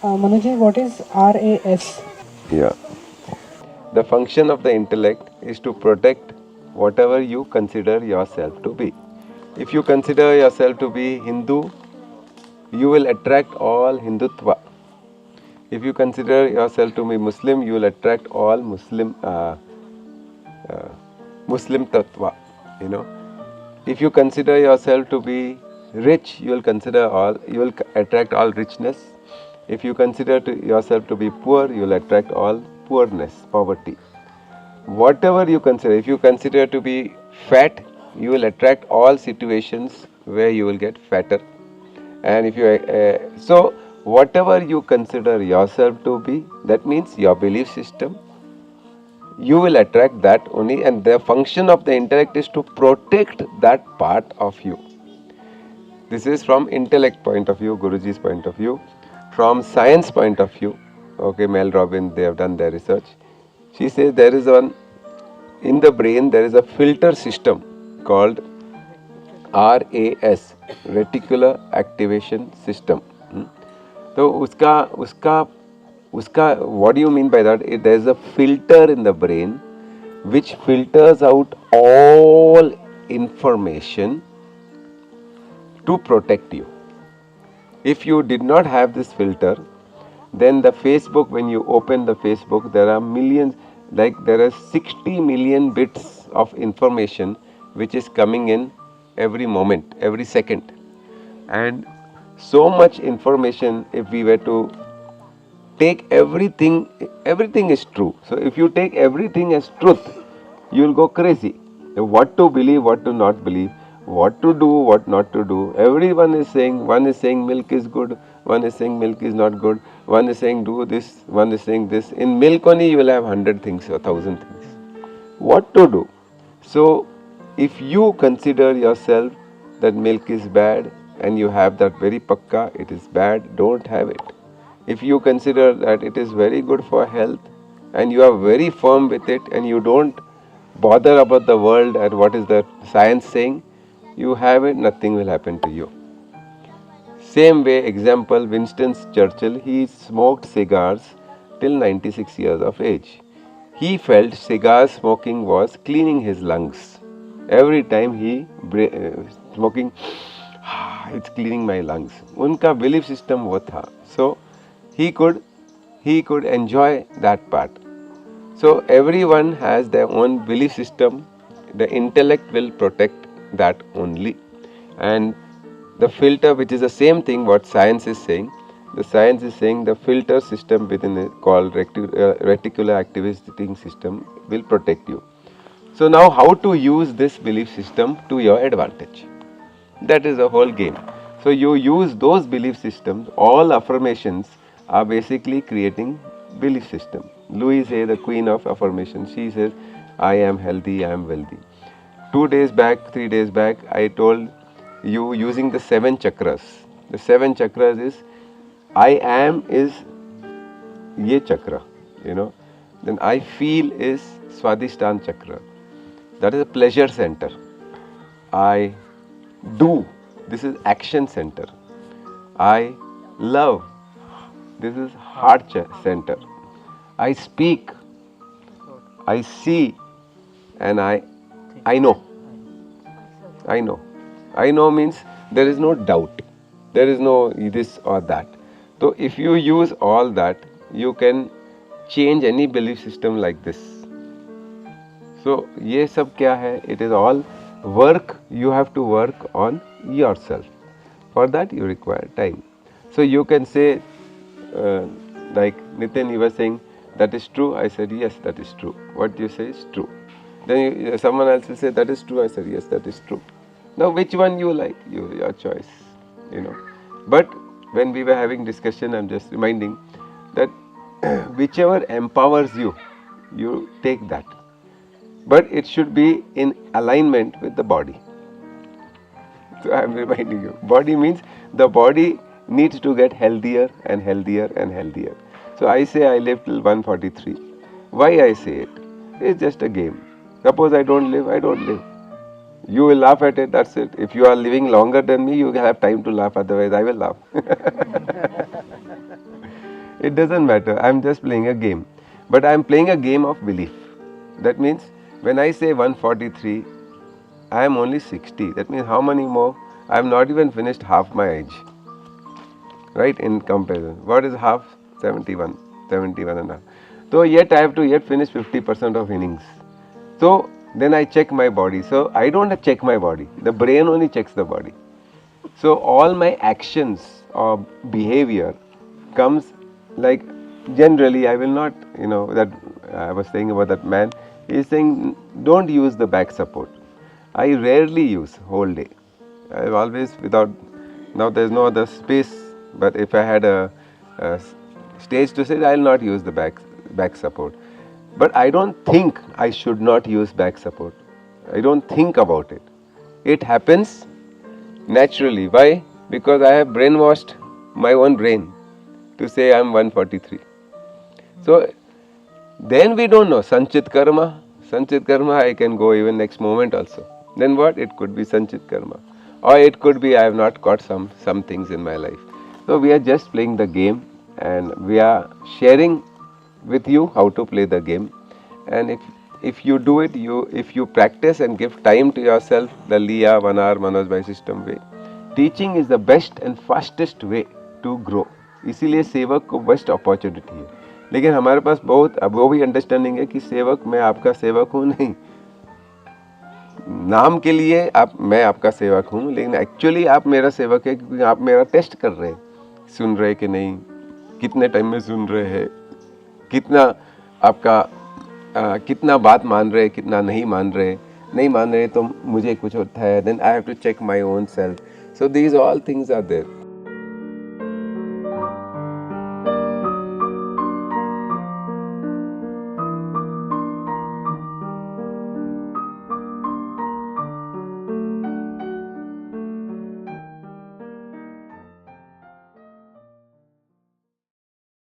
Manoj Ji, what is RAS? Yeah. The function of the intellect is to protect whatever you consider yourself to be. If you consider yourself to be Hindu, you will attract all Hindutva. If you consider yourself to be Muslim, you will attract all Muslim Tattva. You know, if you consider yourself to be rich, you will attract all richness. If you consider yourself to be poor, you will attract all poorness, poverty. Whatever you consider, if you consider to be fat, you will attract all situations where you will get fatter. And if you so whatever you consider yourself to be, that means your belief system, you will attract that only, and the function of the intellect is to protect that part of you. This is from intellect point of view, Guruji's point of view. From science point of view, okay, Mel Robin, they have done their research. She says there is one, in the brain there is a filter system called RAS, Reticular Activation System. So uska what do you mean by that? There is a filter in the brain which filters out all information to protect you. If you did not have this filter, then the Facebook, when you open the Facebook, there are millions, like there are 60 million bits of information which is coming in every moment, every second. And so much information, if we were to take everything, everything is true. So if you take everything as truth, you will go crazy. What to believe, what to not believe, what to do, what not to do. Everyone is saying, one is saying milk is good, one is saying milk is not good, one is saying do this, one is saying this. In milk only you will have 100 things or 1,000 things. What to do? So if you consider yourself that milk is bad and you have that very pakka, it is bad, don't have it. If you consider that it is very good for health and you are very firm with it and you don't bother about the world and what is the science saying, you have it, nothing will happen to you. Same way, example, Winston Churchill, he smoked cigars till 96 years of age. He felt cigar smoking was cleaning his lungs. Every time he smoking, it's cleaning my lungs. उनका belief system वो था. So he could enjoy that part. So everyone has their own belief system. The intellect will protect that only. And the filter, which is the same thing what science is saying, the science is saying the filter system within it called reticular activating system will protect you. So now how to use this belief system to your advantage? That is the whole game. So you use those belief systems, all affirmations are basically creating belief system. Louise Hay, the queen of affirmation, she says, I am healthy, I am wealthy. 2 days back, 3 days back, I told you using the 7 chakras. The 7 chakras is, I am is ye chakra, Then I feel is Swadhisthana chakra. That is a pleasure center. I do, this is action center. I love, this is heart center. I speak, I see, and I know. I know. I know means there is no doubt. There is no this or that. So if you use all that, you can change any belief system like this. So ये सब क्या है? It is all work. You have to work on yourself. For that you require time. So you can say, like Nitin, you were saying, that is true. I said, yes, that is true. What you say is true. Then someone else will say, that is true. I said, yes, that is true. Now, which one you like? Your choice, But when we were having discussion, I'm just reminding that whichever empowers you, you take that. But it should be in alignment with the body. So I'm reminding you. Body means the body needs to get healthier and healthier and healthier. So I say I live till 143. Why I say it? It's just a game. Suppose I don't live, I don't live. You will laugh at it, that's it. If you are living longer than me, you have time to laugh, otherwise I will laugh. It doesn't matter. I'm just playing a game. But I'm playing a game of belief. That means when I say 143, I am only 60. That means how many more? I have not even finished half my age. Right, in comparison. What is half? 71. 71 and a half. So yet I have to yet finish 50% of innings. So then I check my body. So I don't check my body. The brain only checks the body. So all my actions or behavior comes like generally I will not, that I was saying about that man. He is saying don't use the back support. I rarely use whole day. I always without, now there is no other space, but if I had a stage to sit, I will not use the back support. But I don't think I should not use back support. I don't think about it. It happens naturally. Why? Because I have brainwashed my own brain to say I am 143. So then we don't know. Sanchit karma. Sanchit karma, I can go even next moment also. Then what? It could be Sanchit karma. Or it could be I have not got some things in my life. So we are just playing the game and we are sharing with you how to play the game. And if you do it, if you practice and give time to yourself, the LIA 1 hour Manoj Bhai system way, teaching is the best and fastest way to grow. इसीलिए सेवक को best opportunity है. लेकिन हमारे पास बहुत अब वो भी अंडरस्टैंडिंग है कि सेवक, मैं आपका सेवक हूँ नहीं, नाम के लिए आप, मैं आपका सेवक हूँ, लेकिन एक्चुअली आप मेरा सेवक है क्योंकि आप मेरा टेस्ट कर रहे हैं, सुन रहे कि नहीं, कितने टाइम में सुन रहे हैं, कितना आपका कितना बात मान रहे, कितना नहीं मान रहे तो मुझे कुछ होता है, then I have to check my own self. So these all things are there.